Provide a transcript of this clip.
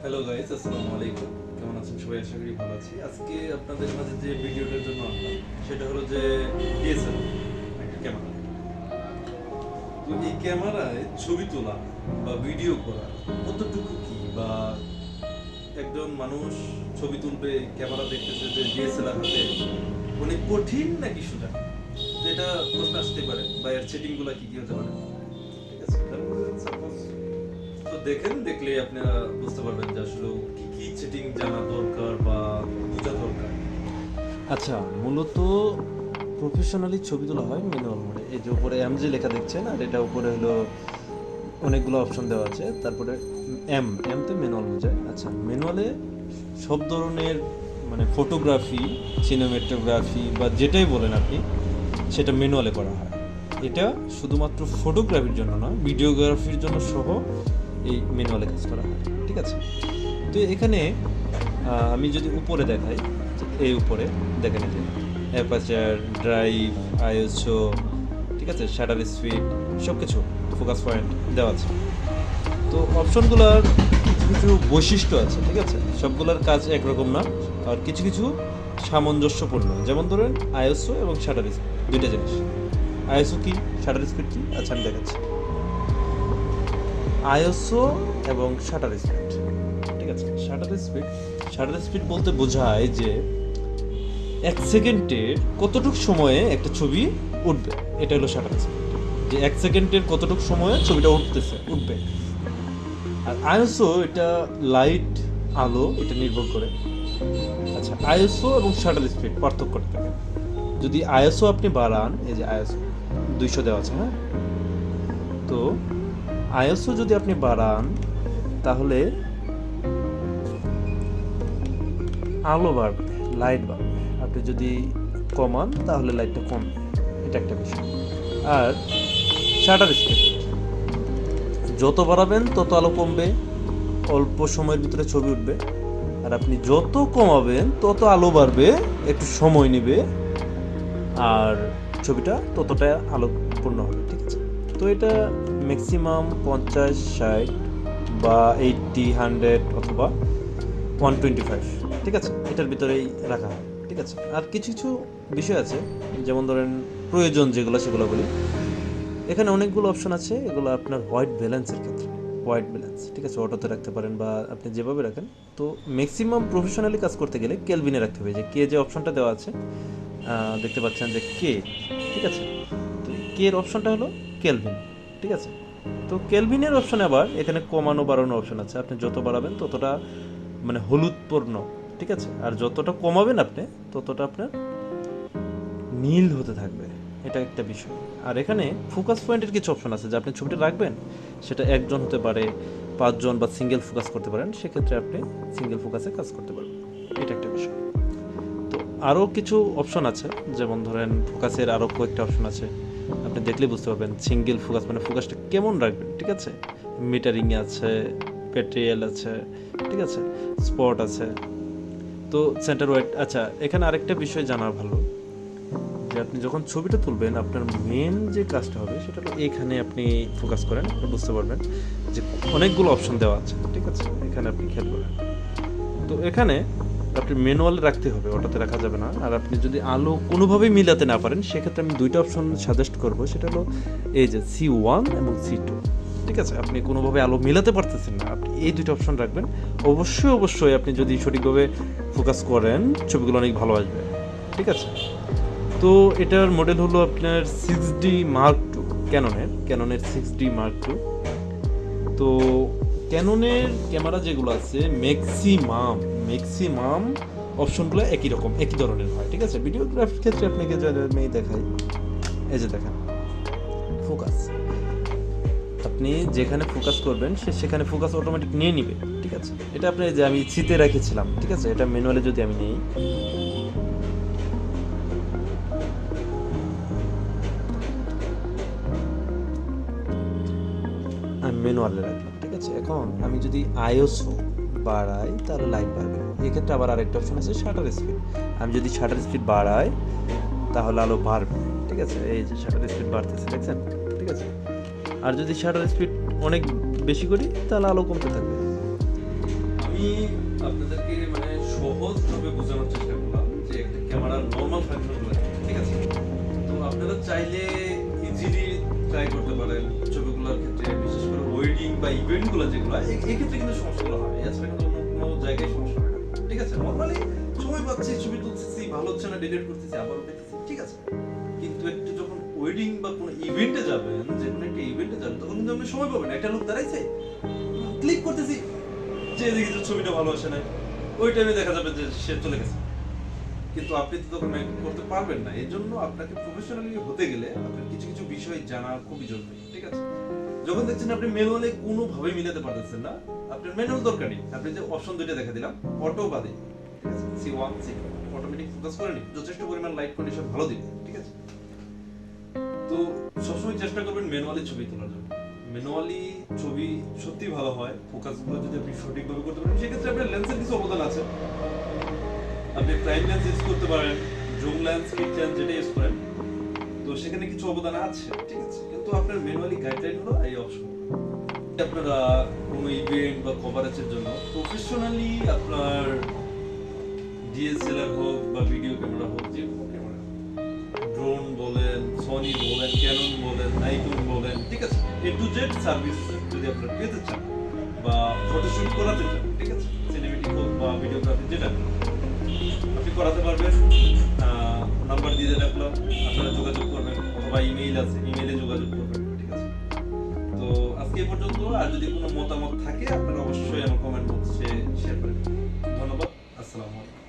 Hello guys, আসসালামু আলাইকুম। কেমন আছেন সবাই? আশা করি ভালো আছি। আজকে আপনাদের মাঝে যে ভিডিওটার জন্য আনলাম সেটা হলো যে ডিএসএলআর একটা ক্যামেরা। তো এই ক্যামেরায় ছবি তোলা বা ভিডিও করা কতটুকু কি, বা একজন মানুষ ছবি তুলবে, ক্যামেরা দেখতেছে যে ডিএসএলআর হাতে, অনেক কঠিন নাকি সোজা? তো এটা প্রশ্ন আসতে পারে, বা এর সেটিংগুলো কি কি হতে পারে। ঠিক আছে, সাপোজ তো দেখলে আপনারা বুঝতে পারবেন যে আসলে কি কি সেটিং জানা দরকার বা বোঝা দরকার। আচ্ছা, মূলত প্রফেশনালি ছবি তোলা হয় ম্যানুয়াল মোডে। এই যে উপরে এমজি লেখা দেখছেন, আর এটা উপরে হলো অনেকগুলো অপশন দেওয়া আছে। তারপরে এমতে ম্যানুয়াল বোঝায়। আচ্ছা, ম্যানুয়ালে সব ধরনের মানে ফটোগ্রাফি, সিনেমেটোগ্রাফি বা যেটাই বলেন আপনি, সেটা ম্যানুয়ালে করা হয়। এটা শুধুমাত্র ফটোগ্রাফির জন্য না, ভিডিওগ্রাফির জন্য সহ এই ম্যানুয়ালে কাজ করা হয়। ঠিক আছে, তো এখানে আমি যদি উপরে দেখাই, এই উপরে দেখেন এই যে অ্যাপারচার, ড্রাইভ, আইএসও, ঠিক আছে, শাটার স্পিড, সব কিছু, ফোকাস পয়েন্ট দেওয়া আছে। তো অপশনগুলোর কিছু কিছু বৈশিষ্ট্য আছে। ঠিক আছে, সবগুলোর কাজ একরকম না, আর কিছু কিছু সামঞ্জস্যপূর্ণ। যেমন ধরেন আইএসও এবং শাটার স্পিড দুইটা জিনিস। আইএসও কি, শাটার স্পিড কি? আচ্ছা, আমি দেখাচ্ছি। আইএসও এবং শাটার স্পিড, ঠিক আছে। শাটার স্পিড বলতে বোঝায় যে এক সেকেন্ডের কতটুকু সময়ে একটা ছবি উঠবে, এটা হলো শাটার স্পিড। যে এক সেকেন্ডের কতটুকু সময়ে ছবিটা উঠবে। আর আইএসও এটা লাইট, আলো, এটা নির্ভর করে। আচ্ছা, আইএসও এবং শাটার স্পিড পার্থক্য থাকে। যদি আইএসও আপনি বাড়ান, এই যে আইএসও 200 দেওয়া আছে, হ্যাঁ, তো আইএসও যদি আপনি বাড়ান তাহলে আলো বাড়বে, লাইট বাড়বে। আপনি যদি কমান তাহলে লাইটটা কমবে, এটা একটা বিষয়। আর শাটার স্পিড যত বাড়াবেন তত আলো কমবে, অল্প সময়ের ভিতরে ছবি উঠবে। আর আপনি যত কমাবেন তত আলো বাড়বে, একটু সময় নেবে, আর ছবিটা ততটা আলোপূর্ণ হবে। ঠিক আছে, তো এটা ম্যাক্সিমাম 50, 60 বা 80, 100 অথবা 125, ঠিক আছে, এটার ভিতরেই রাখা হয়। ঠিক আছে, আর কিছু কিছু বিষয় আছে, যেমন ধরেন প্রয়োজন যেগুলো সেগুলো বলি। এখানে অনেকগুলো অপশন আছে, এগুলো আপনার হোয়াইট ব্যালেন্সের ক্ষেত্রে। হোয়াইট ব্যালেন্স, ঠিক আছে, অটোতে রাখতে পারেন বা আপনি যেভাবে রাখেন। তো ম্যাক্সিমাম প্রফেশনালি কাজ করতে গেলে কেলভিনে রাখতে হবে। যে কে যে অপশনটা দেওয়া আছে, দেখতে পাচ্ছেন যে কে, ঠিক আছে, তো কে এর অপশনটা হলো কেলভিন। ঠিক আছে, তো কেলভিনের অপশনে আবার এখানে কমানো বাড়ানো অপশন আছে। আপনি যত বাড়াবেন ততটা মানে হলুদ পূর্ণ, ঠিক আছে, আর যতটা কমাবেন আপনি ততটা আপনার নীল হতে থাকবে, এটা একটা বিষয়। আর এখানে ফোকাস পয়েন্টের কিছু অপশন আছে, যে আপনি ছবিটা রাখবেন, সেটা একজন হতে পারে, 5 জন, বা সিঙ্গেল ফোকাস করতে পারেন, সেক্ষেত্রে আপনি সিঙ্গেল ফোকাসে কাজ করতে পারবেন, এটা একটা বিষয়। তো আরও কিছু অপশন আছে, যেমন ধরেন ফোকাসের আরও কয়েকটা অপশন আছে, আপনি দেখলে বুঝতে পারবেন। সিঙ্গেল ফোকাস মানে ফোকাসটা কেমন রাখবেন, ঠিক আছে, মিটারিং আছে, পেট্রিয়াল আছে, ঠিক আছে, স্পট আছে, তো সেন্টার ওয়াইড। আচ্ছা, এখানে আরেকটা বিষয় জানা ভালো, যে আপনি যখন ছবিটা তুলবেন আপনার মেন যে কাজটা হবে সেটা হলো এখানে আপনি ফোকাস করেন, আপনি বুঝতে পারবেন যে অনেকগুলো অপশন দেওয়া আছে। ঠিক আছে, এখানে আপনি খেয়াল করেন। তো এখানে আপনি ম্যানুয়ালে রাখতে হবে, ওটাতে রাখা যাবে না। আর আপনি যদি আলো কোনোভাবেই মিলাতে না পারেন, সেক্ষেত্রে আমি দুইটা অপশন সাজেস্ট করবো, সেটা হলো এই যে C1 এবং C2। ঠিক আছে, আপনি কোনোভাবে আলো মিলাতে পারতেছেন না, আপনি এই দুইটা অপশন রাখবেন। অবশ্যই আপনি যদি সঠিকভাবে ফোকাস করেন, ছবিগুলো অনেক ভালো আসবে। ঠিক আছে, তো এটার মডেল হলো আপনার 6D Mark II, ক্যাননের 6D Mark II। তো ক্যাননের ক্যামেরা যেগুলো আছে ম্যাক্সিমাম অপশনগুলো একই রকম, একই ধরনের হয়। ঠিক আছে, ভিডিওগ্রাফির ক্ষেত্রে আপনাকে আমি দেখাই, এই যে দেখেন ফোকাস, আপনি যেখানে ফোকাস করবেন সেখানে ফোকাস অটোমেটিক নিয়ে নিবে। ঠিক আছে, এটা আপনি যে আমি শীতে রেখেছিলাম, ঠিক আছে, এটা ম্যানুয়ালি যদি আমি নিই, আমি ম্যানুয়ালে রাখলাম। ঠিক আছে, এখন আমি যদি আইএসও বাড়াই তাহলে লাইট বাড়বে। এক্ষেত্রে আবার আরেকটা অপশন আছে শাটার স্পিড, আমি যদি শাটার স্পিড বাড়াই তাহলে আলো বাড়বে। ঠিক আছে, এই যে শাটার স্পিড বাড়তেছে, দেখছেন? ঠিক আছে, আর যদি শাটার স্পিড অনেক বেশি করি তাহলে আলো কমতে থাকবে। আমি আমি আপনাদেরকে মানে সহজভাবে বোঝানোর চেষ্টা করলাম যে একটা ক্যামেরার নর্মাল ফাংশনগুলো ঠিক আছে। তো আপনারা চাইলে ইজিলি ট্রাই করতে পারেন ছবিগুলোর ক্ষেত্রে, বিশেষ করে ওয়েডিং বা ইভেন্টগুলো যেগুলো এই ক্ষেত্রে কিন্তু সমস্যাগুলো হয়, এছাড়া কিন্তু অন্য কোনো জায়গায় সমস্যা হয় না। ঠিক আছে, নর্মালি সময় পাচ্ছি, ছবি তুলতেছি, ভালো হচ্ছে না ডিলিট করতেছি, আবার দেখতেছি, ঠিক আছে। কিন্তু একটু যখন ওয়েডিং বা কোনো ইভেন্টে যাবেন, যে কোনো একটা ইভেন্টে যাবেন, তখন কিন্তু আপনি সময় পাবেন। একটা লোক দাঁড়াইছে, ক্লিক করতেছি, যে দেখি যে ছবিটা ভালো আসে না, ওই টাইমে দেখা যাবে যে সে চলে গেছে। কিন্তু আপনি তো তখন মেক করতে পারবেন না। এই জন্য আপনাকে প্রফেশনালি হতে গেলে আপনার কিছু কিছু বিষয় জানা খুবই জরুরি, ঠিক আছে। যখন দেখছেন আপনি ম্যানুয়ালি কোনোভাবে মিলাতে পারতেছেন না, আপনার ম্যানুয়াল দরকার নেই। আপনি যে অপশন দুইটা দেখা দিলাম, অটো বাদে, ঠিক আছে, C1 C2 অটোমেটিক ফোকাস করে নিন, যথেষ্ট পরিমাণ লাইট কন্ডিশন ভালো দিন, ঠিক আছে। তো সবসময় চেষ্টা করবেন ম্যানুয়ালি ছবি তোলার জন্য। ম্যানুয়ালি ছবি সত্যি ভালো হয়, ফোকাসগুলো যদি আপনি সঠিকভাবে করতে পারেন, সেক্ষেত্রে আপনার লেন্সের কিছু অবদান আছে। আপনি প্রাইম লেন্স ইউজ করতে পারেন, জুম লেন্স, কিট লেন্স যেটা ইউজ করেন, তো সেখানে কিছু অবদান আছে, ঠিক আছে। কিন্তু আপনার ম্যানুয়ালি গাইডলাইন হলো এই অপশন। আপনারা কোনো ইভেন্ট বা কভারেজের জন্য প্রফেশনালি আপনার ডিএসএলআর হোক বা ভিডিও ক্যামেরা হোক, যে কোনো ক্যামেরা, ড্রোন বলেন, সনি বলেন, ক্যানন বলেন, নাইকন বলেন, ঠিক আছে, এ টু জেড সার্ভিস যদি আপনারা পেতে চান বা ফটোশুট করাতে চান, ঠিক আছে, সিনেমেটিক হোক বা ভিডিওগ্রাফি, যেটা আপনি করাতে পারবেন। নাম্বার দিয়ে রাখলাম, আপনারা যোগাযোগ করবেন, অথবা ইমেইল আছে, ইমেইলে যোগাযোগ করবেন, ঠিক আছে। তো আজকে এই পর্যন্ত। আর যদি কোনো মতামত থাকে আপনারা অবশ্যই আমার কমেন্ট বক্সে শেয়ার করেন। ধন্যবাদ, আসসালামু আলাইকুম।